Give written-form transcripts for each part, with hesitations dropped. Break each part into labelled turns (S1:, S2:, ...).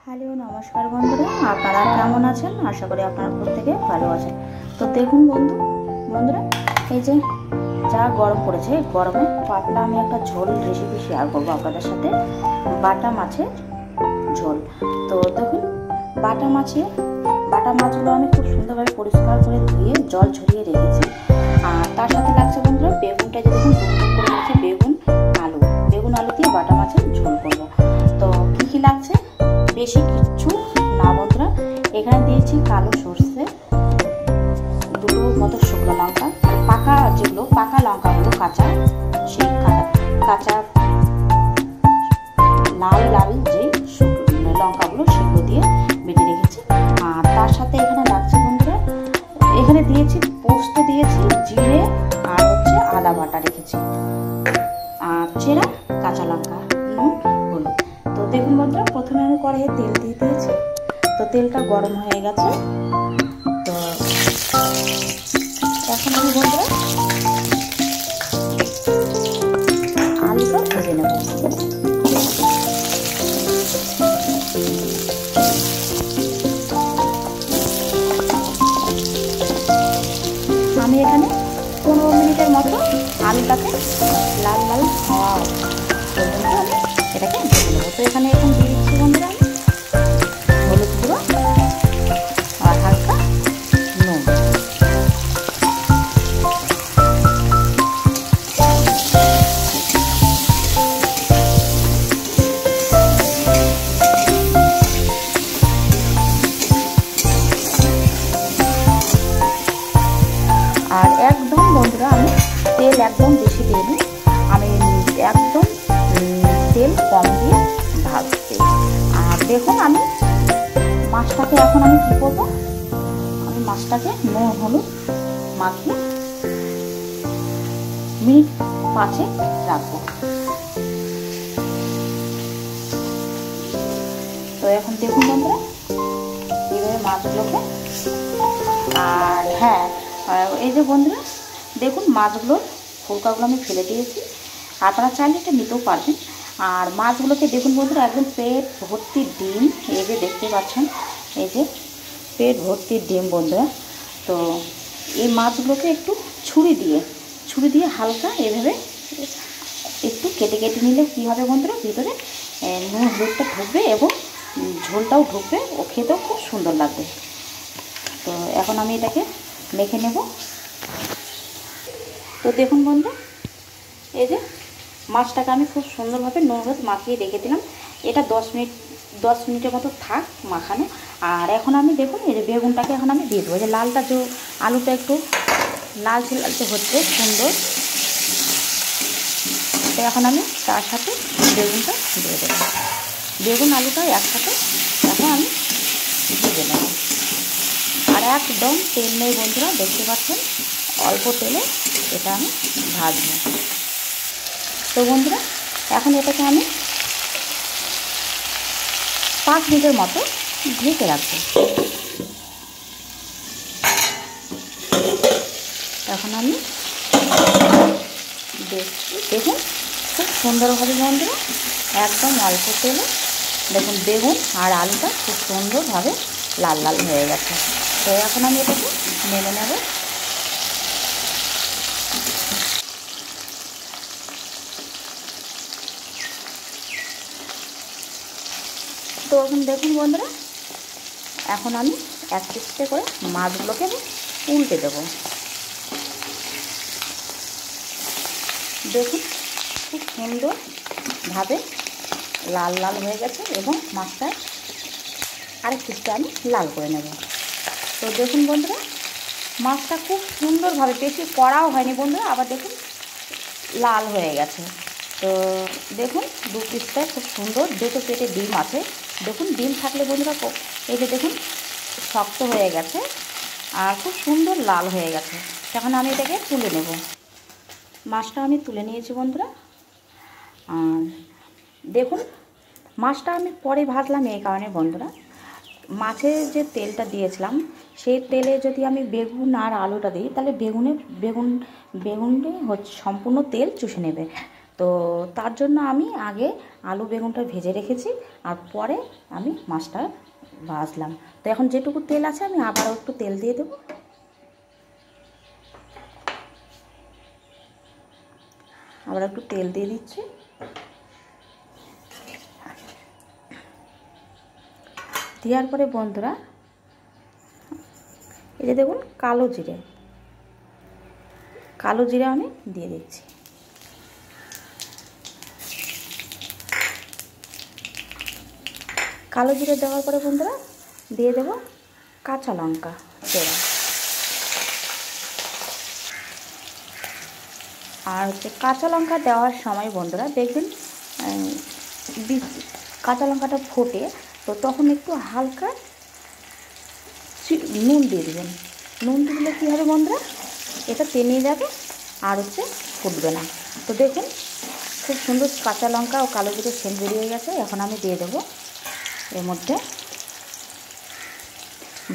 S1: Hello নমস্কার বন্ধুরা, আপনারা কেমন আছেন? আশা করি আপনারা প্রত্যেকে ভালো আছেন। তো দেখুন বন্ধুরা, এই যে যা গরম পড়েছে, গরমে পাতলা আমি একটা ঝোল রেসিপি শেয়ার করবো আপনাদের সাথে। বাটা মাছের ঝোল। তো দেখুন, বাটা মাছগুলো আমি খুব সুন্দরভাবে পরিষ্কার করে ধুয়ে জল ঝরিয়ে রেখেছি। আর তার সাথে লাগছে বন্ধুরা বেগুনটা, যে দেখুন করে রেখেছি বেগুন আলু দিয়ে বাটা মাছের ঝোল করবো। তো কি লাগছে, বেশি কিচ্ছু না বন্ধুরা। এখানে দিয়েছি কালো সর্ষে, দুটো মতো শুকনো লঙ্কা, পাকা লঙ্কাগুলো কাঁচা, সেই কাঁচা লাল যে লঙ্কাগুলো সেগুলো দিয়ে বেটে রেখেছি। আর তার সাথে এখানে লাগছে বন্ধুরা, এখানে দিয়েছি পোস্ত, দিয়েছি জিরে, আর আদা বাটা রেখেছি, আর চেরা কাঁচা লঙ্কা, নুন, হলুদ। তো দেখুন বন্ধুরা, প্রথমে আমি কড়াইয়ে তেল দিয়ে দিয়েছি। তো তেলটা গরম হয়ে গেছে। তো এখন আমি বন্ধুরা আলুটা ভেজে নেব। আমি এখানে 15 মিনিটের মতো আলুটাকে লাল হওয়া পর্যন্ত আমি এটাকে ভেজে নেবো। তো এখানে এখন দিয়ে দিচ্ছি বন্ধুরা আমি হলুদ গুঁড়ো আর হালকা নুন। আর একদম বন্ধুরা আমি তেল একদম বেশি দিইনি, আমি একদম তেল কম দিয়ে ভাজছি। আর দেখুন, আমি মাছটাকে এখন আমি কী করবো, আমি মাছটাকে নুন হলুদ মাখিয়ে মিনিট 5 রাখবো। তো এখন দেখুন বন্ধুরা, এইভাবে মাছগুলোকে, আর হ্যাঁ, এই যে বন্ধুরা দেখুন মাছগুলোর ফুলকাগুলো আমি ফেলে দিয়েছি, আপনারা চাইলে এটা নিতেও পারবেন। আর মাছগুলোকে দেখুন বন্ধুরা, একদম পেট ভর্তি ডিম, এই যে দেখতে পাচ্ছেন, এই যে পেট ভর্তি ডিম বন্ধুরা। তো এই মাছগুলোকে একটু ছুরি দিয়ে হালকা এভাবে একটু কেটে নিলে কী হবে বন্ধুরা, ভিতরে নুন হলুদটা ঢুকবে এবং ঝোলটাও ঢুকবে, ও খেতেও খুব সুন্দর লাগবে। তো এখন আমি এটাকে মেখে নেব। তো দেখুন বন্ধুরা, এই যে মাছটাকে আমি খুব সুন্দরভাবে নুন হলুদ মাখিয়ে রেখে দিলাম। এটা 10 মিনিটের মতো থাক মাখানো। আর এখন আমি দেখুন, এই যে বেগুনটাকে এখন আমি দিয়ে দেবো। যে লালটা, যে আলুটা একটু লালচে হচ্ছে সুন্দর, তো এখন আমি তার সাথে বেগুনটা দিয়ে দেবো। বেগুন আলুটা একসাথে এখন আমি ভেজে নেব। আর একদম তেল নেই বন্ধুরা, দেখতে পাচ্ছেন অল্প তেলে এটা আমি ভাজবো। তো বন্ধুরা, এখন এটাকে আমি 5 মিনিটের মতো ঢেকে রাখবো। এখন আমি দেখুন খুব সুন্দরভাবে বন্ধুরা, একদম অল্প তেলে দেখুন বেগুন আর আলুটা খুব সুন্দরভাবে লাল হয়ে গেছে। তো এখন আমি এটাকে নেড়ে নেব। তো এখন দেখুন বন্ধুরা, এখন আমি এক পিসে করে মাছগুলোকে আমি উল্টে দেব। দেখুন খুব সুন্দরভাবে লাল হয়ে গেছে এবং মাছটা আরেক পিসটা আমি লাল করে নেব। তো দেখুন বন্ধুরা, মাছটা খুব সুন্দরভাবে, বেশি কড়াও হয়নি বন্ধুরা, আবার দেখুন লাল হয়ে গেছে। তো দেখুন দু পিসটা খুব সুন্দর, দুটো পেটে ডিম আছে। দেখুন ডিম থাকলে বন্ধুরা, এই যে দেখুন শক্ত হয়ে গেছে আর খুব সুন্দর লাল হয়ে গেছে। এখন আমি এটাকে তুলে নেব। মাছটা আমি তুলে নিয়েছি বন্ধুরা। আর দেখুন মাছটা আমি পরে ভাজলাম এই কারণে বন্ধুরা, মাছের যে তেলটা দিয়েছিলাম সেই তেলে যদি আমি বেগুন আর আলুটা দিই, তাহলে বেগুনে হচ্ছে সম্পূর্ণ তেল চুষে নেবে। তো তো তার জন্য আমি আগে আলু বেগুনটা ভেজে রেখেছি, আর পরে আমি মাছটা ভাজলাম। তো এখন যেটুকু তেল আছে আমি আবারও একটু তেল দিয়ে দেবো। আবার একটু তেল দিয়ে দিচ্ছি। দেওয়ার পরে বন্ধুরা এই যে দেখুন কালো জিরে আমি দিয়ে দিচ্ছি। কালো জিরে দেওয়ার পরে বন্ধুরা দিয়ে দেব কাঁচা লঙ্কা চেরা, আর হচ্ছে কাঁচা লঙ্কা দেওয়ার সময় বন্ধুরা দেখবেন কাঁচা লঙ্কাটা ফোটে, তো তখন একটু হালকা নুন দিয়ে দেবেন। নুন দিলে কী হবে বন্ধুরা, এটা টেনে যাবে আর হচ্ছে ফুটবে না। তো দেখুন খুব সুন্দর কাঁচা লঙ্কা ও কালো জিরে সেন্ট বেরিয়ে গেছে। এখন আমি দিয়ে দেবো এর মধ্যে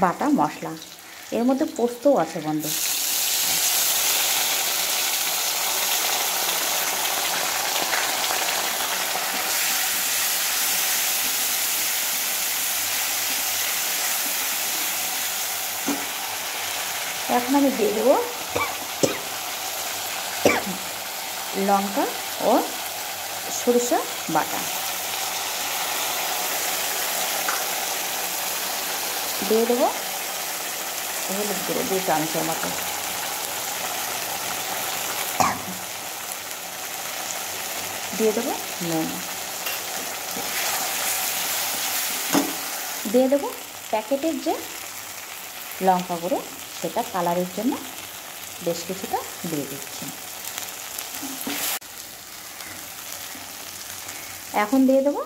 S1: বাটা মশলা, এর মধ্যে পোস্তও আছে বন্ধু। এখন আমি দিয়ে দেবো লঙ্কা ও সরিষা বাটা, দিয়ে দেবো হলুদ গুঁড়ো 2 চামচের মতো, দিয়ে দেবো নুন, দিয়ে দেবো প্যাকেটের যে লঙ্কা গুঁড়ো, সেটা কালারের জন্য বেশ কিছুটা দিয়ে দিচ্ছি। এখন দিয়ে দেবো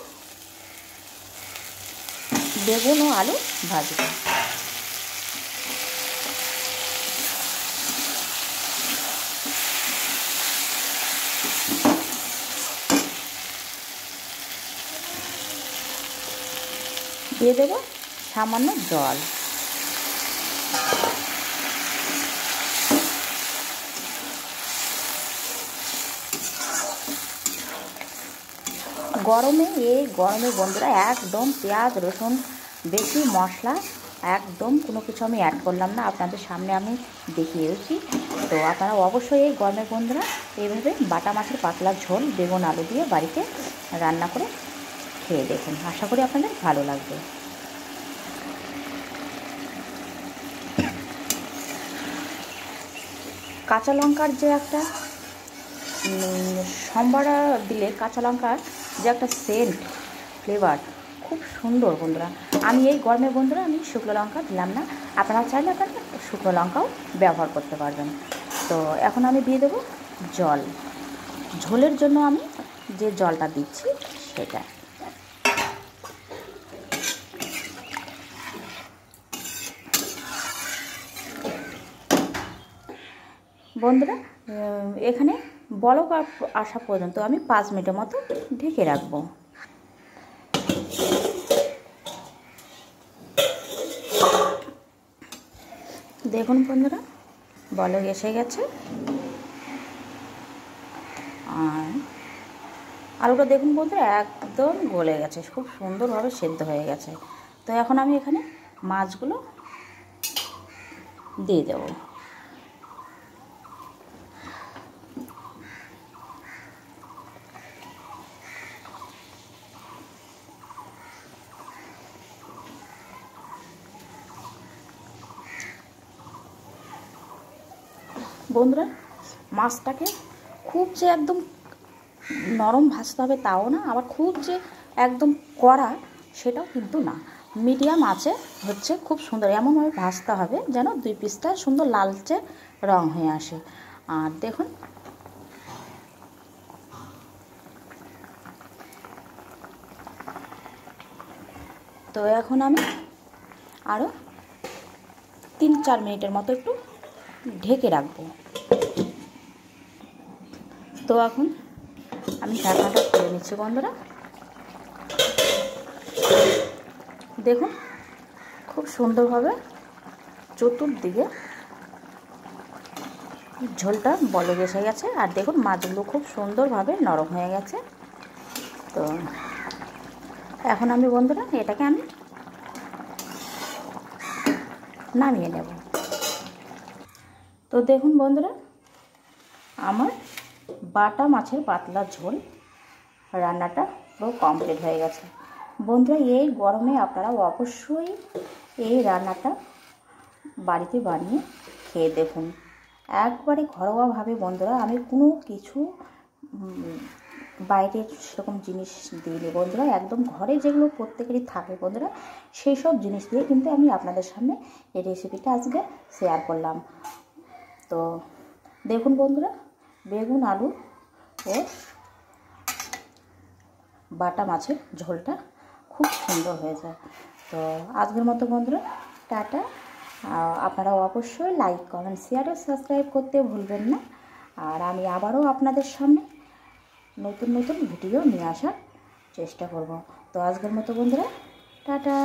S1: বেগুন ও আলু ভাজবো। দিয়ে দেবো সামান্য জল, গরমে বন্ধুরা একদম পেঁয়াজ রসুন বেশি মশলা একদম কোনো কিছু আমি অ্যাড করলাম না, আপনাদের সামনে আমি দেখিয়েছি। তো আপনারা অবশ্যই এই গরমের বন্ধুরা এইভাবে বাটা মাছের পাতলা ঝোল বেগুন আলু দিয়ে বাড়িতে রান্না করে খেয়ে দেখুন, আশা করি আপনাদের ভালো লাগবে। কাঁচা লঙ্কার যে একটা সম্বারা দিলে কাঁচা লঙ্কার যে একটা সেন্ট ফ্লেভার খুব সুন্দর বন্ধুরা। আমি এই গরমে বন্ধুরা আমি শুকনো লঙ্কা দিলাম না, আপনারা চাইলে আপনারা শুকনো লঙ্কাও ব্যবহার করতে পারবেন। তো এখন আমি দিয়ে দেবো জল, ঝোলের জন্য আমি যে জলটা দিচ্ছি সেটা। বন্ধুরা এখানে বলক আসা পর্যন্ত আমি 5 মিনিটের মতো ঢেকে রাখবো। দেখুন বন্ধুরা বলক এসে গেছে, আর আলুটা দেখুন বন্ধুরা একদম গলে গেছে, খুব সুন্দরভাবে সেদ্ধ হয়ে গেছে। তো এখন আমি এখানে মাছগুলো দিয়ে দেবো। বন্ধুরা মাছটাকে খুব যে একদম নরম ভাজতে হবে তাও না, আবার খুব যে একদম কড়া সেটাও কিন্তু না, মিডিয়াম আছে হচ্ছে খুব সুন্দর এমনভাবে ভাজতে হবে যেন 2 পিসটা সুন্দর লালচে রং হয়ে আসে। আর দেখুন তো এখন আমি আরও 3-4 মিনিটের মতো একটু ঢেকে রাখবো। তো এখন আমি ঢাকনাটা খুলে নিচ্ছি বন্ধুরা। দেখুন খুব সুন্দরভাবে চতুর্দিকে ঝোলটা বলক এসে গেছে। আর দেখুন মাছগুলো খুব সুন্দরভাবে নরম হয়ে গেছে। তো এখন আমি বন্ধুরা এটাকে আমি নামিয়ে নেব। তো দেখুন বন্ধুরা, আমার বাটা মাছের পাতলা ঝোল রান্নাটা পুরো কমপ্লিট হয়ে গেছে। বন্ধুরা এই গরমে আপনারা অবশ্যই এই রান্নাটা বাড়িতে বানিয়ে খেয়ে দেখুন। একবারে ঘরোয়াভাবে বন্ধুরা, আমি কোনো কিছু বাইরের সেরকম জিনিস দিইনি বন্ধুরা, একদম ঘরে যেগুলো প্রত্যেকেরই থাকে বন্ধুরা, সেই সব জিনিস দিয়ে কিন্তু আমি আপনাদের সামনে এই রেসিপিটা আজকে শেয়ার করলাম। তো দেখুন বন্ধুরা, বেগুন আলু ও বাটা মাছের ঝোলটা খুব সুন্দর হয়েছে। তো আজকের মতো বন্ধুরা টাটা। আপনারা অবশ্যই লাইক কমেন্ট শেয়ার ও সাবস্ক্রাইব করতে ভুলবেন না। আর আমি আবারও আপনাদের সামনে নতুন নতুন ভিডিও নিয়ে আসার চেষ্টা করব। তো আজকের মতো বন্ধুরা টাটা।